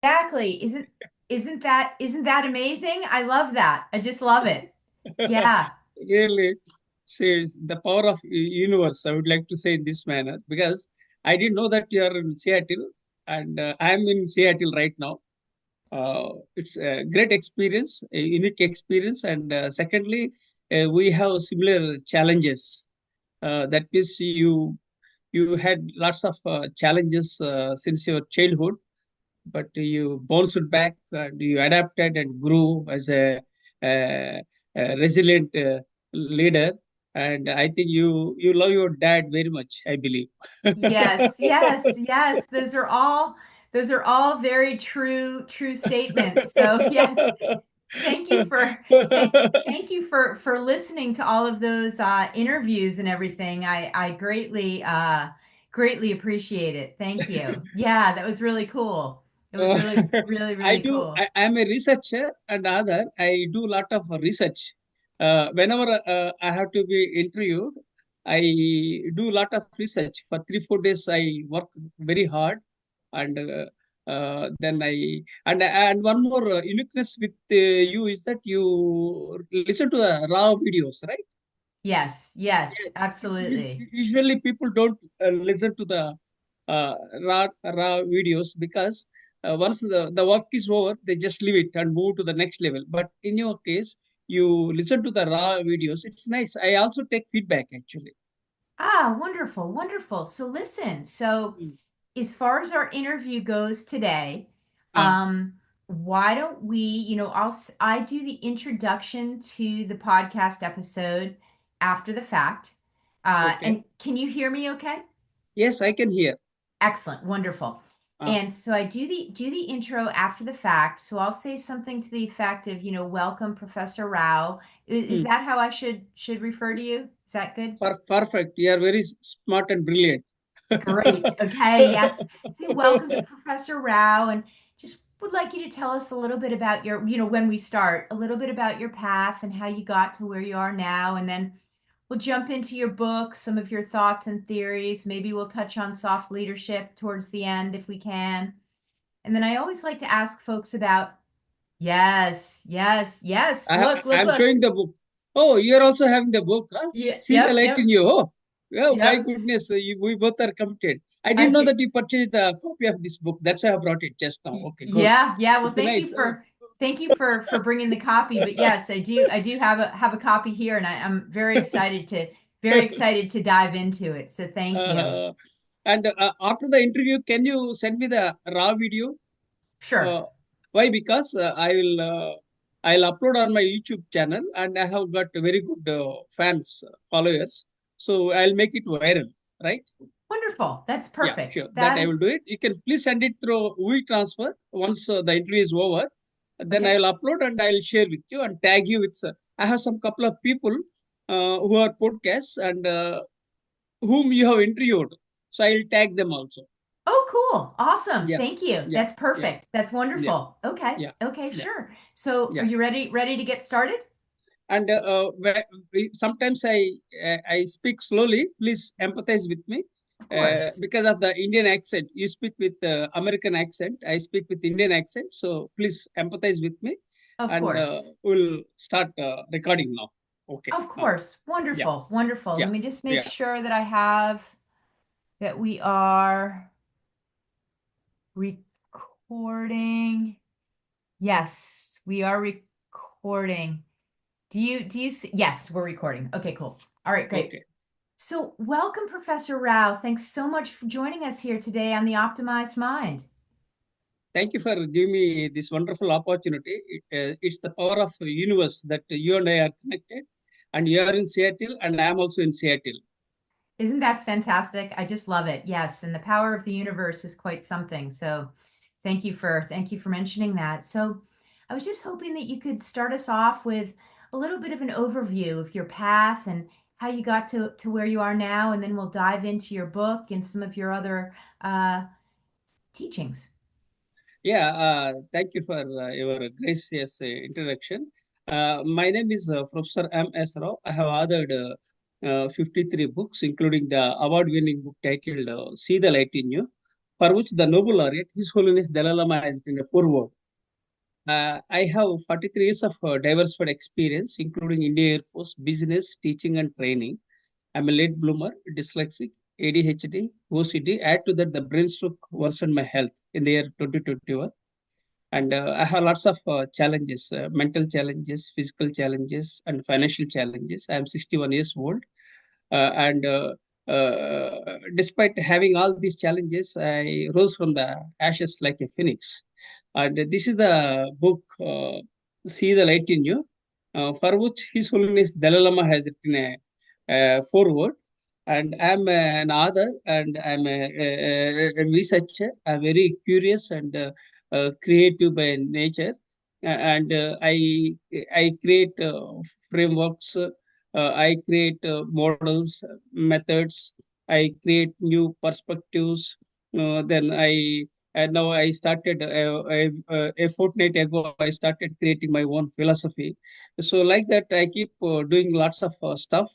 Exactly. Isn't that amazing? I love that. I just love it. Yeah. Really says the power of universe. I would like to say in this manner because I didn't know that you are in Seattle, and I am in Seattle right now. It's a great experience, a unique experience, and secondly, we have similar challenges. That means you had lots of challenges since your childhood, but you bounced back and you adapted and grew as a resilient leader. And I think you love your dad very much, I believe. Yes, yes, yes. Those are all very true statements. So yes, thank you for thank you for listening to all of those interviews and everything. I greatly appreciate it. Thank you. Yeah, that was really cool. It was Uh, really cool. I'm a researcher and other. I do a lot of research. Whenever I have to be interviewed, I do a lot of research. For 3, 4 days, I work very hard. And then and one more uniqueness with you is that you listen to the raw videos, right? Yes, yes, Yes. absolutely. Usually people don't listen to the raw videos because once the work is over, they just leave it and move to the next level. But in your case, you listen to the raw videos. It's nice. I also take feedback actually. Ah, wonderful, wonderful. So listen, so Mm. as far as our interview goes today, Ah, why don't we, I do the introduction to the podcast episode after the fact. okay. And can you hear me okay? Yes, I can hear. Excellent, wonderful. Ah, And so I do the intro after the fact. So I'll say something to the effect of, welcome, Professor Rao. Is hmm. that how I should refer to you? Is that good? Perfect. You are very smart and brilliant. Great. Okay. Yes. Say welcome to Professor Rao, and just would like you to tell us a little bit about when we start, a little bit about your path and how you got to where you are now, and then we'll jump into your book, some of your thoughts and theories. Maybe we'll touch on soft leadership towards the end if we can. And then I always like to ask folks about, yes, yes, yes. Look, look, I'm look. showing the book. Oh, you are also having the book, huh? Yeah, See the yep, light in yep, you. Oh, oh my yep. goodness. We both are committed. I I didn't know do. that you purchased a copy of this book. That's why I brought it just now. Okay, good. Yeah, yeah. Well, It's thank you nice. for thank you for bringing the copy. But yes, I do have a copy here, and I'm very excited to dive into it. So thank you. uh, and after the interview, can you send me the raw video? Sure. Uh, why? Because I'll upload on my YouTube channel, and I have got very good fans, followers. So I'll make it viral, right? Wonderful. That's Yeah, perfect. sure. That That I is will do it. You can please send it through WeTransfer once the interview is over. Then I okay. will upload and I will share with you and tag you with. I have some couple of people who are podcasts and whom you have interviewed. So I will tag them also. Oh, cool. Awesome. Yeah, Thank you. yeah, That's yeah, perfect. That's yeah, wonderful. Okay. yeah, Okay, yeah, sure. So are yeah. you ready to get started? And sometimes I speak slowly. Please empathize with me Of course. because of the Indian accent. You speak with American accent. I speak with Indian accent. So please empathize with me, Of and course. we'll start recording now. Okay. Of course. Yeah, Wonderful. Wonderful. yeah, Let me just make yeah. sure that I have that we are recording. Yes, we are recording. Yes, we're recording. Okay, cool. All right, great. Okay. So, welcome, Professor Rao. Thanks so much for joining us here today on the Optimized Mind. Thank you for giving me this wonderful opportunity. It's the power of universe that you and I are connected, and you are in Seattle, and I am also in Seattle. Isn't that fantastic? I just love it. Yes, and the power of the universe is quite something. So, thank you for mentioning that. So, I was just hoping that you could start us off with a little bit of an overview of your path and how you got to where you are now, and then we'll dive into your book and some of your other uh, teachings. Yeah, thank you for your gracious introduction. My name is Professor M.S. Rao. I have authored 53 books, including the award winning book titled See the Light in You. for which the Nobel laureate, His Holiness Dalai Lama, has written a foreword. I have 43 years of diversified experience, including India Air Force, business, teaching, and training. I'm a late bloomer, dyslexic, ADHD, OCD. Add to that, the brain stroke worsened my health in the year 2021. And I have lots of challenges, mental challenges, physical challenges, and financial challenges. I'm 61 years old. And despite having all these challenges, I rose from the ashes like a phoenix. And this is the book, See the Light in You, for which His Holiness Dalai Lama has written a foreword. And I'm an author and I'm a researcher. I'm very curious and creative by nature. And I create frameworks, I create models, methods, I create new perspectives. Then and now I started a fortnight ago. I started creating my own philosophy. So like that, I keep doing lots of stuff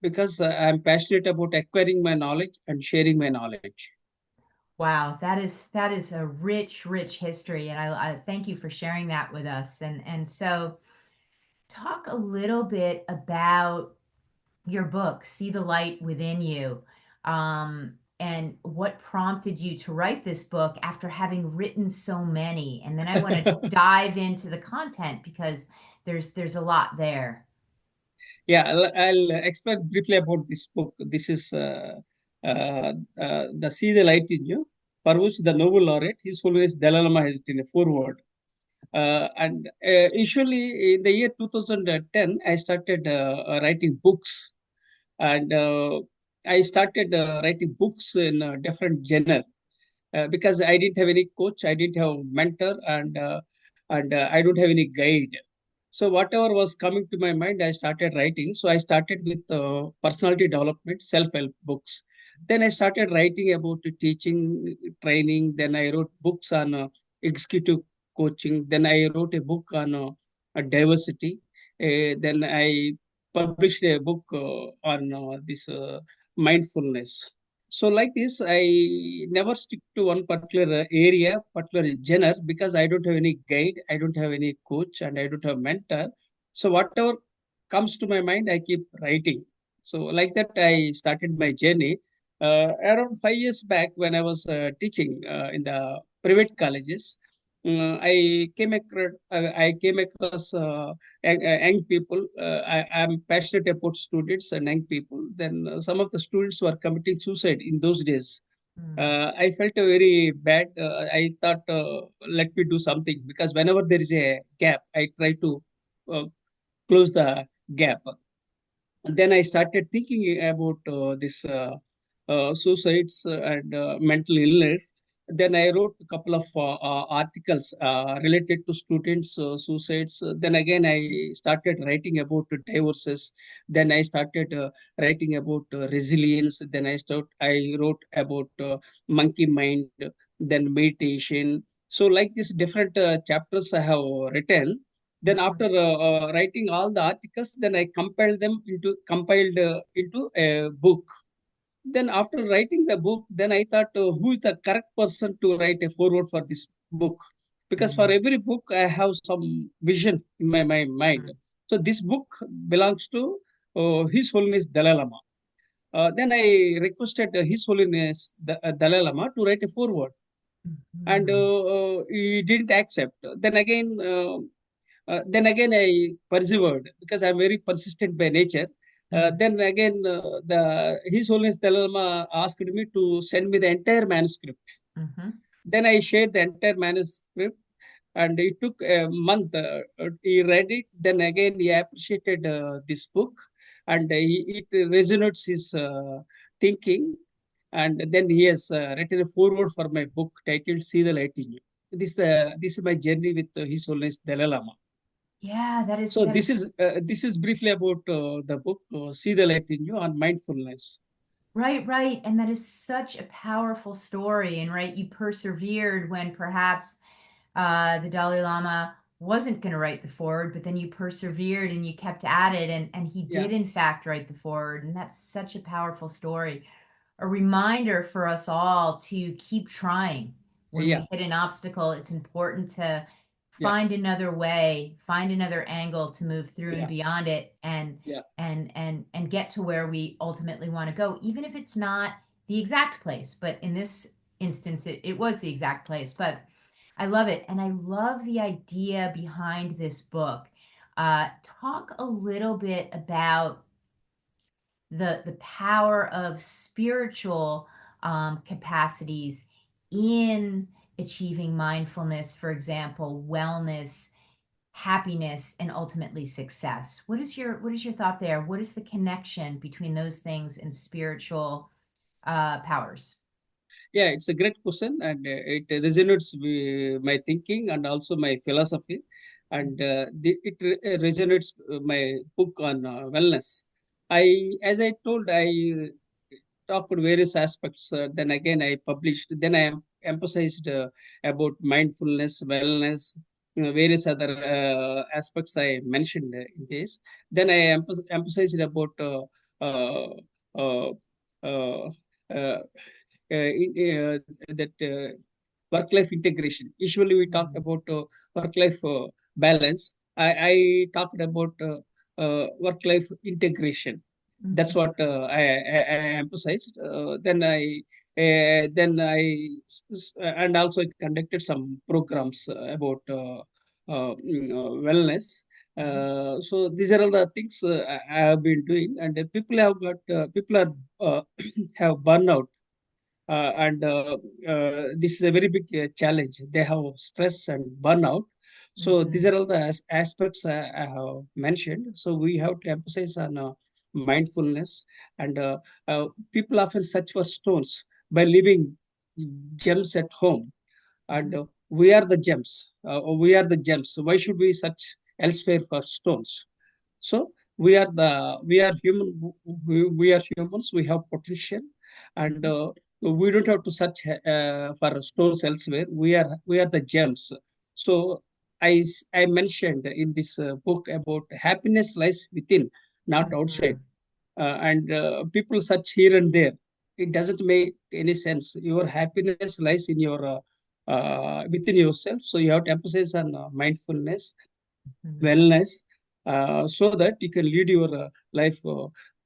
because I'm passionate about acquiring my knowledge and sharing my knowledge. Wow, that is a rich, rich history, and I thank you for sharing that with us. And so, talk a little bit about your book, See the Light Within You, and what prompted you to write this book after having written so many. And then I want to dive into the content because there's a lot there. Yeah, I'll explain briefly about this book. This is the See the Light in You, for which the Nobel laureate, His Holiness Dalai Lama, has written a foreword. And Usually in the year 2010, I started writing books, and I started writing books in a different genre because I didn't have any coach, I didn't have mentor, and I don't have any guide. So whatever was coming to my mind, I started writing. So I started with personality development, self-help books. Then I started writing about teaching, training. Then I wrote books on executive coaching. Then I wrote a book on diversity. Then I published a book on this mindfulness. So like this, I never stick to one particular area, particular genre, because I don't have any guide, I don't have any coach, and I don't have mentor. So whatever comes to my mind, I keep writing. So like that, I started my journey. Around 5 years back, when I was teaching in the private colleges, I came across young people. I'm passionate about students and young people. Then some of the students were committing suicide in those days. Mm, I felt very bad. I thought, let me do something because whenever there is a gap, I try to uh, close the gap. And then I started thinking about this suicides and mental illness. Then I wrote a couple of articles related to students' suicides. Then again, I started writing about divorces. Then I started writing about resilience. I wrote about monkey mind, then meditation. So, like these different chapters I have written. Then after mm, writing all the articles, then I compiled into a book. Then after writing the book, then I thought, who is the correct person to write a foreword for this book? Because for mm, every book, I have some vision in my mind. mm, So this book belongs to His Holiness Dalai Lama. Then I requested His Holiness Dalai Lama to write a foreword, and mm, he didn't accept. Then again, I persevered because I'm very persistent by nature. mm, Then again, the His Holiness Dalai Lama asked me to send me the entire manuscript. mhm. Then I shared the entire manuscript, and it took a month. He read it. Then again, he appreciated this book, and it resonates his thinking. And then he has written a foreword for my book titled "See the Light in You." This is my journey with His Holiness Dalai Lama. Yeah, So that is this is briefly about the book "See the Light in You" on mindfulness. right, right. And that is such a powerful story. And right, you persevered when perhaps the Dalai Lama wasn't going to write the forward, but then you persevered and you kept at it, and he Yeah. did in fact write the forward, and that's such a powerful story. a reminder for us all to keep trying. When Yeah, we hit an obstacle, it's important to yeah, find another way, find another angle to move through and yeah, beyond it, yeah, and get to where we ultimately want to go, even if it's not the exact place. But in this instance, it was the exact place. But I love it. And I love the idea behind this book. Talk a little bit about the power of spiritual capacities in achieving mindfulness, for example, wellness, happiness, and ultimately success. What is your thought there? What is the connection between those things and spiritual powers? yeah. It's a great question, and it resonates with my thinking and also my philosophy, and it resonates my book on wellness. As I told, I talked various aspects. Then again, I published. Then I emphasized about mindfulness, wellness, various other aspects I mentioned in this. Then I emphasized about uh, uh, uh, uh, that work-life integration. Usually, we talk Mhm. about work-life balance. I talked about work-life integration. That's Mhm. what I emphasized. And also I conducted some programs about wellness. Mhm. So these are all the things I have been doing, and people are have burnout, and this is a very big challenge. They have stress and burnout. So these Mhm. are all the aspects I have mentioned. So we have to emphasize on mindfulness, and people often search for stones by leaving gems at home, and Mhm. we are the gems. We are the gems. So why should we search elsewhere for stones? So we are human. We are humans. We have potential, and Mhm. we don't have to search for stones elsewhere. We are the gems. So I mentioned in this book about happiness lies within, not outside, Mhm. and people search here and there. It doesn't make any sense. Your happiness lies in your within yourself. So you have to emphasize on mindfulness, Mhm. wellness, so that you can lead your life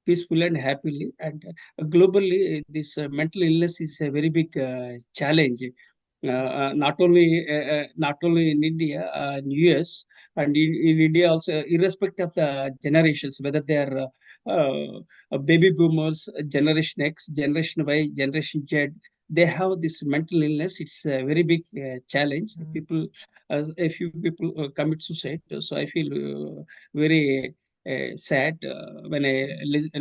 peacefully and happily. And globally, this mental illness is a very big challenge. Not only in India, in US, and in India also, irrespective of the generations, whether they are baby boomers, Generation X, Generation Y, Generation Z, they have this mental illness. It's a very big challenge. Mhm. People A few people commit suicide. So I feel very sad when I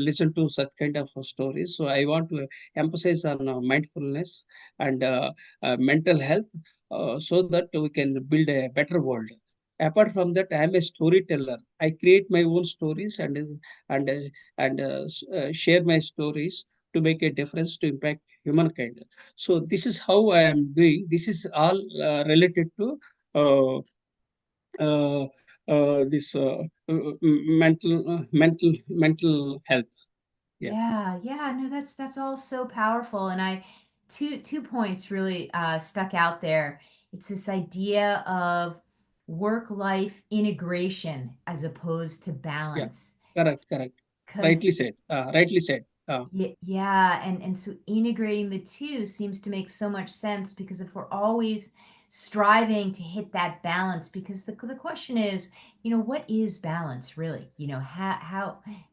listen to such kind of stories. So I want to emphasize on mindfulness and mental health, so that we can build a better world. Apart from that, I am a storyteller. I create my own stories, and share my stories to make a difference, to impact humankind. So this is how I am doing. This is all related to uh, uh, this mental health. Yeah, Yeah, yeah, no, that's all so powerful. And I two points really stuck out there. It's this idea of work-life integration as opposed to yeah, balance. correct. Because Rightly said. yeah, and so integrating the two seems to make so much sense, because if we're always striving to hit that balance, because the question is, what is balance really?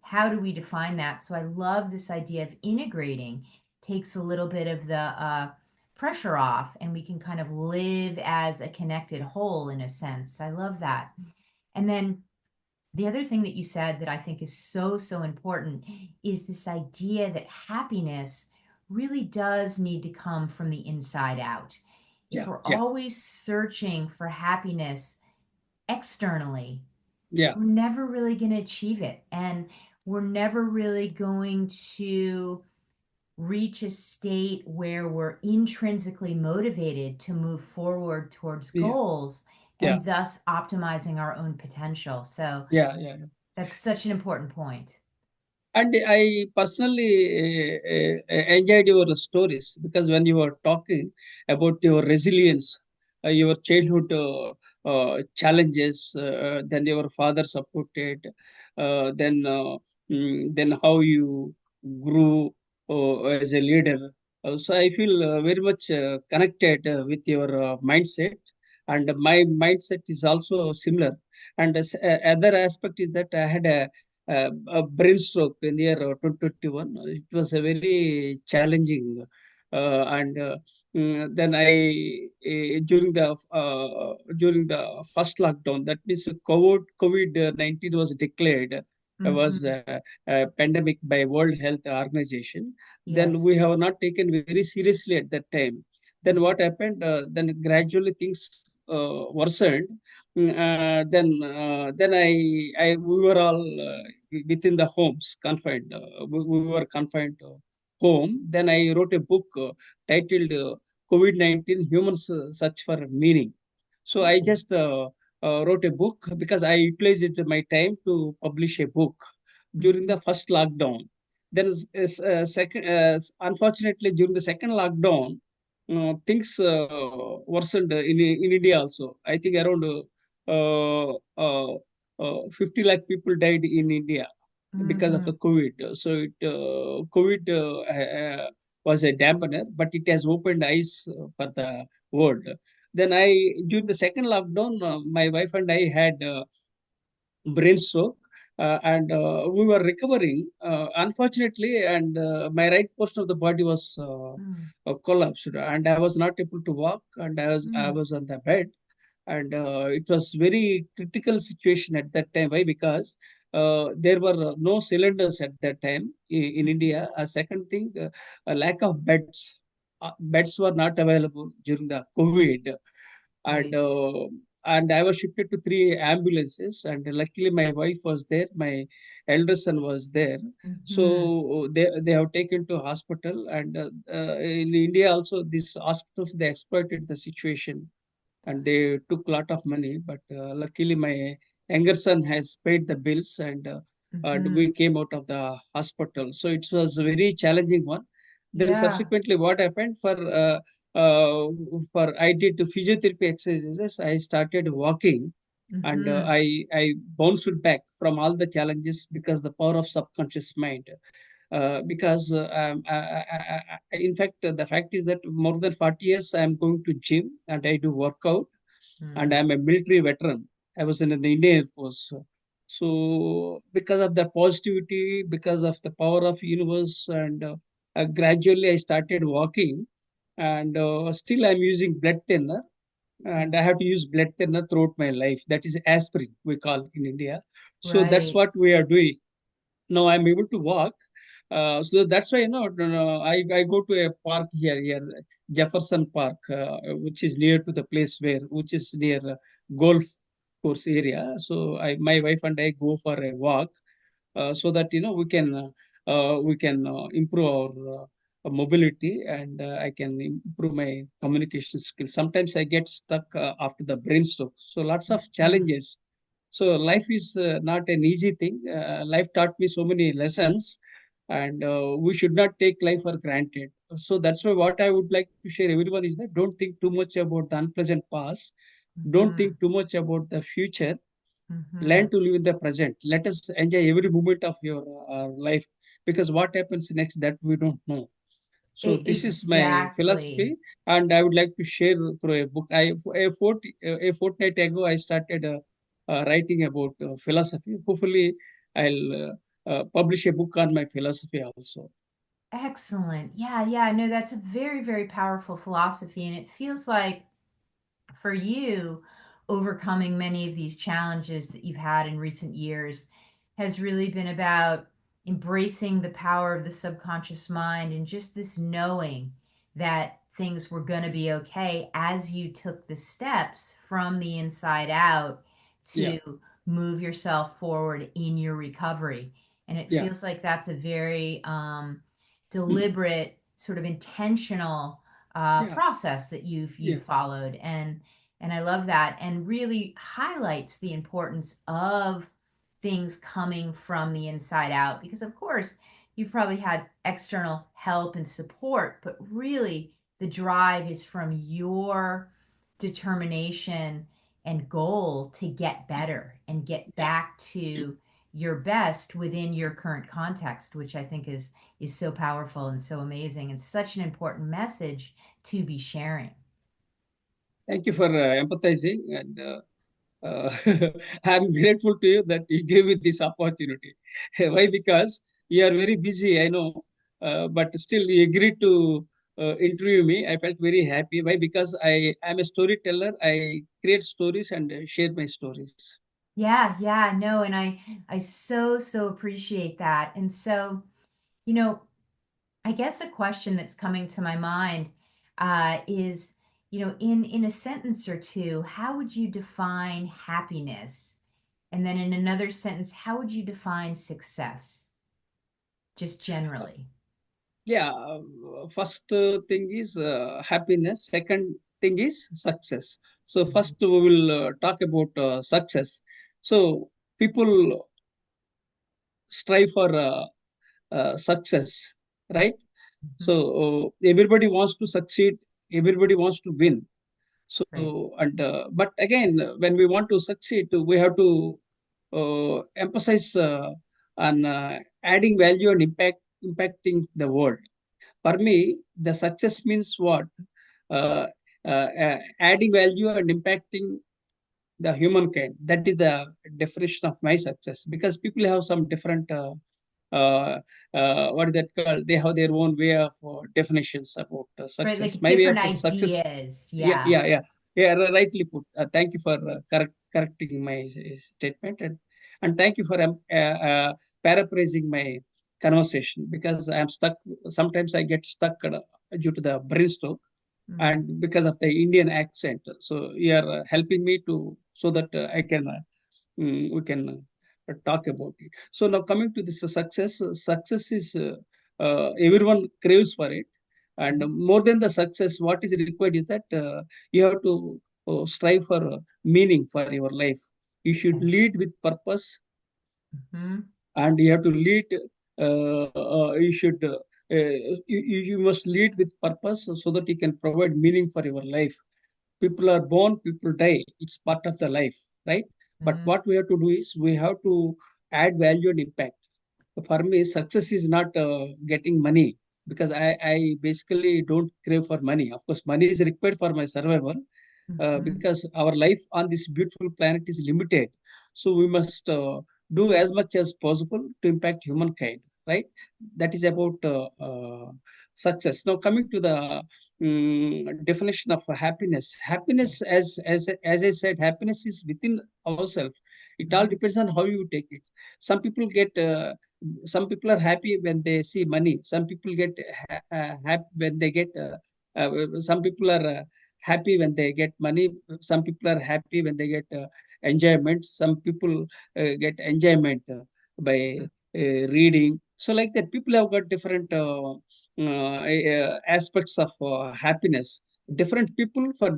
How do we define that? So I love this idea of integrating, takes a little bit of the pressure off, and we can kind of live as a connected whole in a sense. I love that. And then the other thing that you said that I think is so, so important is this idea that happiness really does need to come from the inside out. If Yeah, we're yeah, always searching for happiness externally, yeah, we're never really going to achieve it. And we're never really going to reach a state where we're intrinsically motivated to move forward towards yeah, goals yeah, and thus optimizing our own potential. So yeah, yeah. that's such an important point. And I personally enjoyed your stories because when you were talking about your resilience, your childhood challenges, then your father supported, then then how you grew as a leader. So I feel very much connected with your mindset, and my mindset is also similar. And other aspect is that I had a brain stroke in the year 2021. It was a very challenging, and then during the first lockdown, that means COVID-19 was declared. Was Hmm. a pandemic by World Health Organization. Then Yes. we have not taken very seriously at that time. Then what happened? Then gradually things worsened. Then we were all within the homes confined. We were confined home. Then I wrote a book titled COVID-19: Humans Search for Meaning. So I Oh. just wrote a book because I utilized my time to publish a book during Hmm. the first lockdown. There is a second, unfortunately, during the second lockdown, things worsened in India also. I think around 50 lakh people died in India because of the Hmm. COVID. So COVID was a dampener, but it has opened eyes for the world. Then during the second lockdown, my wife and I had brain stroke, and we were recovering, unfortunately, and my right portion of the body was collapsed, and I was not able to walk, and I Mm. was on the bed, and it was very critical situation at that time. Why? Because there were no cylinders at that time in Mhm. India. A second thing, a lack of beds. Beds were not available during the COVID, and Right. uh, and I was shifted to three ambulances, and luckily my wife was there, my elder son was there, Hmm. so they have taken to hospital, and in India also these hospitals they exploited the situation, and they took a lot of money. But luckily, my younger son has paid the bills, and Hmm. we came out of the hospital. So it was a very challenging one. Then Yeah. subsequently, what happened uh, for I did physiotherapy exercises. I started walking, and Hmm. I bounced back from all the challenges because the power of subconscious mind. Because in fact, the fact is that more than 40 years I'm going to gym and I do workout, and Mm. I'm a military veteran. I was in the Indian Air Force. So because of the positivity, because of the power of universe, and gradually I started walking, and still I'm using blood thinner, and I have to use blood thinner throughout my life. That is aspirin, we call in India. So that's Right. what we are doing. Now I'm able to walk. So that's why I go to a park here Jefferson Park, which is near to the place which is near golf course area. So my wife and I go for a walk, so that we can improve our mobility, and I can improve my communication skills. Sometimes I get stuck after the brain stroke. So lots of Hmm. challenges. So life is not an easy thing. Life taught me so many lessons, and we should not take life for granted. So that's why what I would like to share everyone is that don't think too much about the unpleasant past. Don't Hmm. think too much about the future. Hmm. Learn to live in the present. Let us enjoy every moment of your life, because what happens next that we don't know. So this is my Exactly. philosophy, and I would like to share through a book. A fortnight ago I started writing about philosophy. Hopefully, I'll publish a book on my philosophy also. Excellent. Yeah, yeah. No, that's a very, very powerful philosophy. And it feels like for you, overcoming many of these challenges that you've had in recent years has really been about embracing the power of the subconscious mind and just this knowing that things were going to be okay as you took the steps from the inside out Yeah, to move yourself forward in your recovery. And it yeah, feels like that's a very deliberate, sort of intentional yeah, process that you've yeah, followed, and I love that, and really highlights the importance of things coming from the inside out? Because, of course, you've probably had external help and support, but really the drive is from your determination and goal to get better and get Yeah. back to your best within your current context, which I think is so powerful and so amazing and such an important message to be sharing. Thank you for empathizing, and I'm grateful to you that you gave me this opportunity. Why? Because you are very busy, I know, but still you agreed to interview me. I felt very happy. Why? Because I am a storyteller. I create stories and share my stories. Yeah, yeah, no, and I so appreciate that. And so, you know, I guess a question that's coming to my mind is, in a sentence or two, how would you define happiness? And then in another sentence, how would you define success, just generally? Yeah, first thing is happiness. Second thing is success. So Mhm, first we will talk about success. So people strive for success, right? So mhm. everybody wants to succeed. Everybody wants to win. So Right. and but again, when we want to succeed, we have to emphasize on adding value and impacting the world. For me, the success means what? Uh, Adding value and impacting the humankind. That is the definition of my success. Because people have some different, uh, what is that called? They have their own way of definitions about Right, success. like My way of different success, ideas. yeah, Yeah. yeah, yeah, yeah. Rightly put. Thank you for correcting my statement, and thank you for paraphrasing my conversation, because I'm stuck. Sometimes I get stuck due to the brainstorm Mm, and because of the Indian accent. So you are helping me to so that I can we can talk about it. So now coming to this success, success is everyone craves for it, and mhm, more than the success, what is required is that you have to strive for meaning for your life. You should yes. lead with purpose, Hmm. and you have to lead. You should. You must lead with purpose so that you can provide meaning for your life. People are born, people die. It's part of the life, right? But Hmm. what we have to do is we have to add value and impact. For me, success is not getting money, because I basically don't crave for money. Of course, money is required for my survival, Hmm. because our life on this beautiful planet is limited. So we must do as much as possible to impact humankind, right? That is about success. Now, coming to the definition of happiness. Happiness, Yes. as I said, happiness is within ourselves. It all Hmm. depends on how you take it. Some people get. Some people are happy when they see money. Some people get happy when they get. Some people are happy when they get money. Some people are happy when they get enjoyment. Some people get enjoyment by reading. So like that, people have got different aspects of happiness. Different people for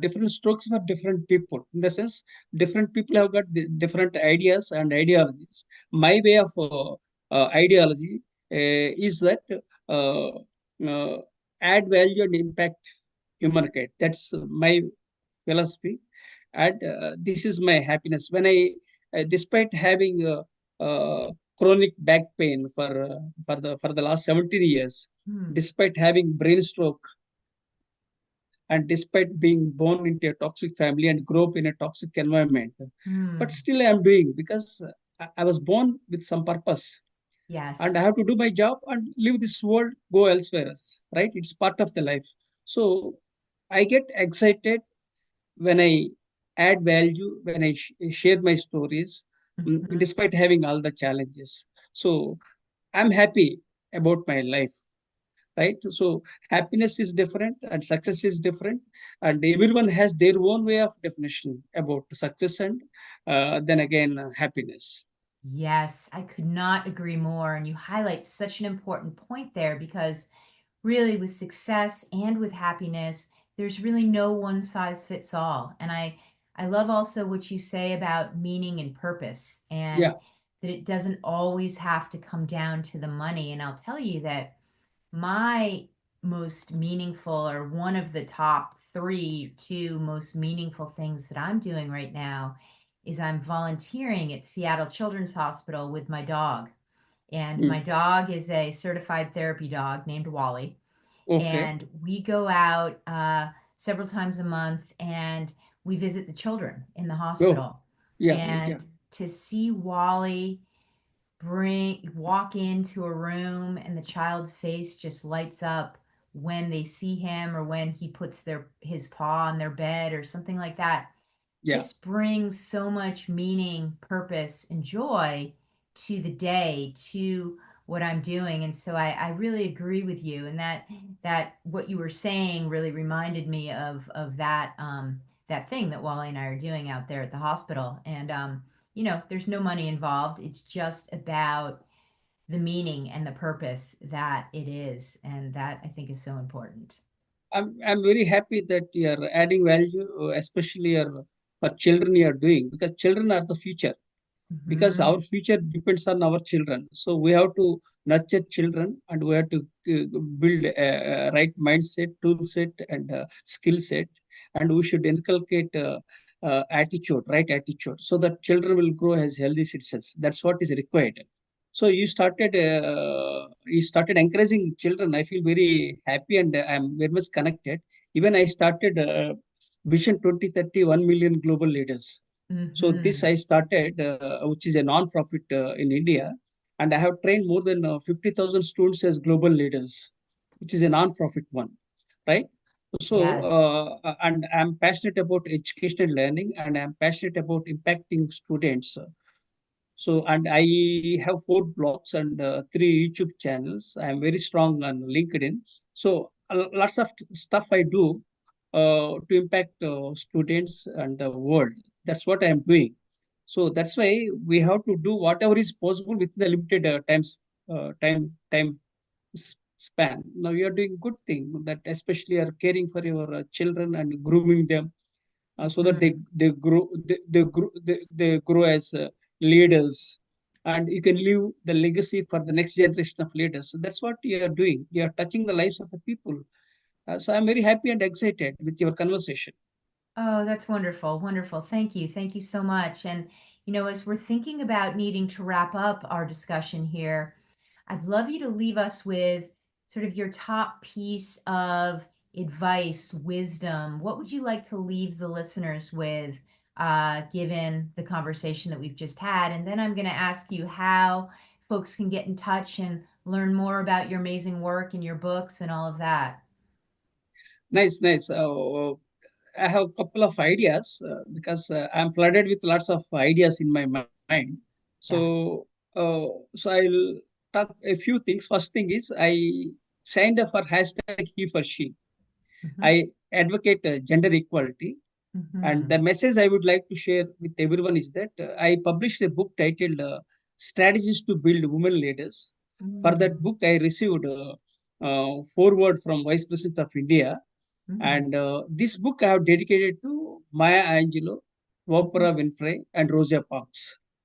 different strokes for different people. In the sense, different people have got different ideas and ideologies. My way of ideology is that uh, uh, add value and impact humankind. That's my philosophy, and this is my happiness. When despite having chronic back pain for the last 17 years, Hmm. despite having brain stroke, and despite being born into a toxic family and grow up in a toxic environment, but Hmm. still I am doing, because I was born with some purpose, and I Yes. have to do my job and leave this world, go elsewhere else, right? It's part of the life. So I get excited when I add value, when I share my stories, Hmm. despite having all the challenges. So I'm happy about my life, right? So happiness is different and success is different, and everyone has their own way of definition about success and then again happiness. Yes, I could not agree more. And you highlight such an important point there because really with success and with happiness, there's really no one size fits all. And I love also what you say about meaning and purpose. And Yeah. that it doesn't always have to come down to the money. And I'll tell you that my most meaningful, or one of the top three, two most meaningful things that I'm doing right now is I'm volunteering at Seattle Children's Hospital with my dog. And my Mm. dog is a certified therapy dog named Wally. Okay. And we go out several times a month and we visit the children in the Oh, hospital. yeah, yeah, And to see Wally walk into a room and the child's face just lights up when they see him, or when he puts his paw on their bed or something like that, yeah. just brings so much meaning, purpose, and joy to the day, to what I'm doing. And so I really agree with you. And that what you were saying really reminded me of that thing that Wally and I are doing out there at the hospital. And there's no money involved. It's just about the meaning and the purpose that it is. And that I think is so important. I'm very happy that you are adding value, especially for children you are doing, because children are the future. Because Hmm. our future depends on our children. So we have to nurture children, and we have to build a right mindset, tool set, and skill set, and we should inculcate right attitude, so that children will grow as healthy citizens. That's what is required. So you started encouraging children. I feel very happy, and I'm very much connected. Even I started Vision 2030, 1 million global leaders. So this Hmm. I started, which is a non-profit in India, and I have trained more than 50,000 students as global leaders, which is a non-profit one, right? So, Yes. and I'm passionate about education and learning, and I'm passionate about impacting students. So, and I have 4 blogs and 3 YouTube channels. I am very strong on LinkedIn. So, lots of stuff I do to impact students and the world. That's what I am doing. So that's why we have to do whatever is possible with the limited time span. Now you are doing good thing, that especially are caring for your children and grooming them, so that Hmm. they grow as leaders, and you can leave the legacy for the next generation of leaders. So that's what you are doing. You are touching the lives of the people. So I'm very happy and excited with your conversation. Oh, that's wonderful. Wonderful. Thank you. Thank you so much. And, as we're thinking about needing to wrap up our discussion here, I'd love you to leave us with sort of your top piece of advice, wisdom. What would you like to leave the listeners with, given the conversation that we've just had? And then I'm going to ask you how folks can get in touch and learn more about your amazing work and your books and all of that. Nice, nice. I have a couple of ideas, because I'm flooded with lots of ideas in my mind. Yeah. So, uh, so I'll talk a few things. First thing is, I signed up for hashtag he for she. Hmm. I advocate gender equality. And the Hmm. message I would like to share with everyone is that I published a book titled Strategies to Build Women Leaders. For that Mm. book, I received foreword from Vice President of India. Mm. And this book I have dedicated to Maya Angelou, Mhm. Oprah Winfrey, and Rosa Parks.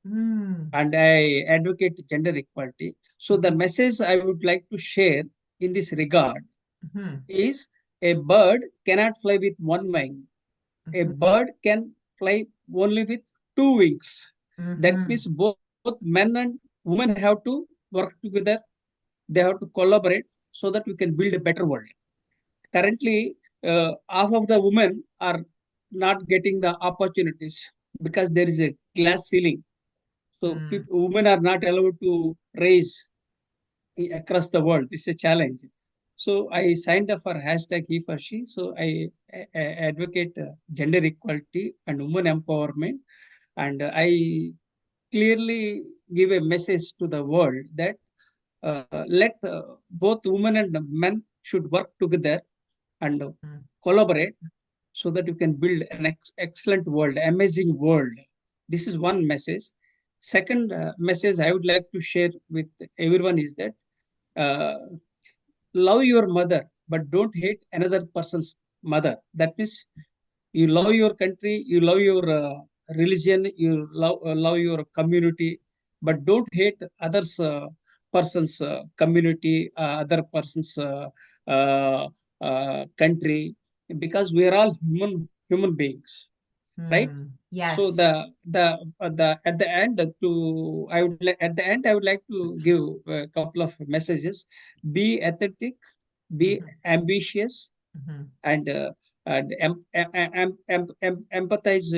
Mm. And I advocate gender equality. So the Mhm. message I would like to share in this regard Mhm. is, a bird cannot fly with one wing. A Mhm. bird can fly only with 2 wings. That Mhm. means both men and women have to work together. They have to collaborate, so that we can build a better world. Currently, half of the women are not getting the opportunities, because there is a glass ceiling. So Mm. women are not allowed to raise across the world. This is a challenge. So I signed up for hashtag he for she. So I advocate gender equality and women empowerment, and I clearly give a message to the world that let both women and men should work together and Mm. collaborate, so that you can build an excellent world, amazing world. This is one message. Second message I would like to share with everyone is that, uh, love your mother, but don't hate another person's mother. That means you love your country, you love your religion, you love your community, but don't hate others person's community, other person's uh, country, because we are all human beings, right? So Yes. the at the end to I would like at the end I would like to give a couple of messages. Be aesthetic, be Hmm. ambitious, Hmm. and empathize,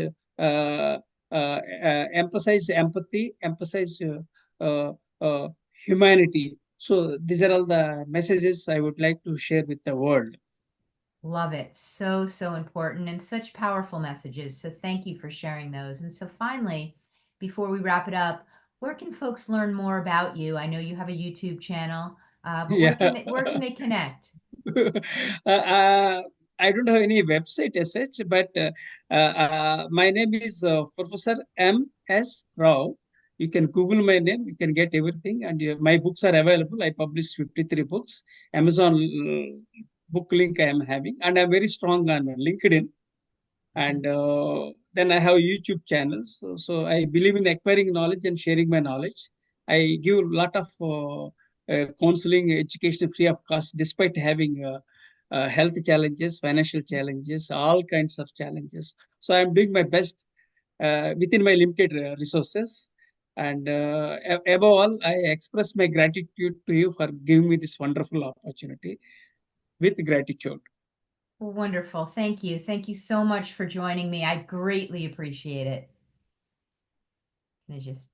emphasize empathy, emphasize uh, humanity. So these are all the messages I would like to share with the world. Love it. So, so important and such powerful messages. So thank you for sharing those. And so finally, before we wrap it up, where can folks learn more about you? I know you have a YouTube channel, but Yeah. where can they connect? I don't have any website as such, but my name is Professor M.S. Rao. You can Google my name, you can get everything, and my books are available. I published 53 books. Amazon book link I am having, and I'm very strong on LinkedIn. And then I have YouTube channels. So I believe in acquiring knowledge and sharing my knowledge. I give a lot of counseling, education free of cost, despite having health challenges, financial challenges, all kinds of challenges. So I'm doing my best within my limited resources. And above all, I express my gratitude to you for giving me this wonderful opportunity with gratitude. Wonderful. Thank you. Thank you so much for joining me. I greatly appreciate it. And I just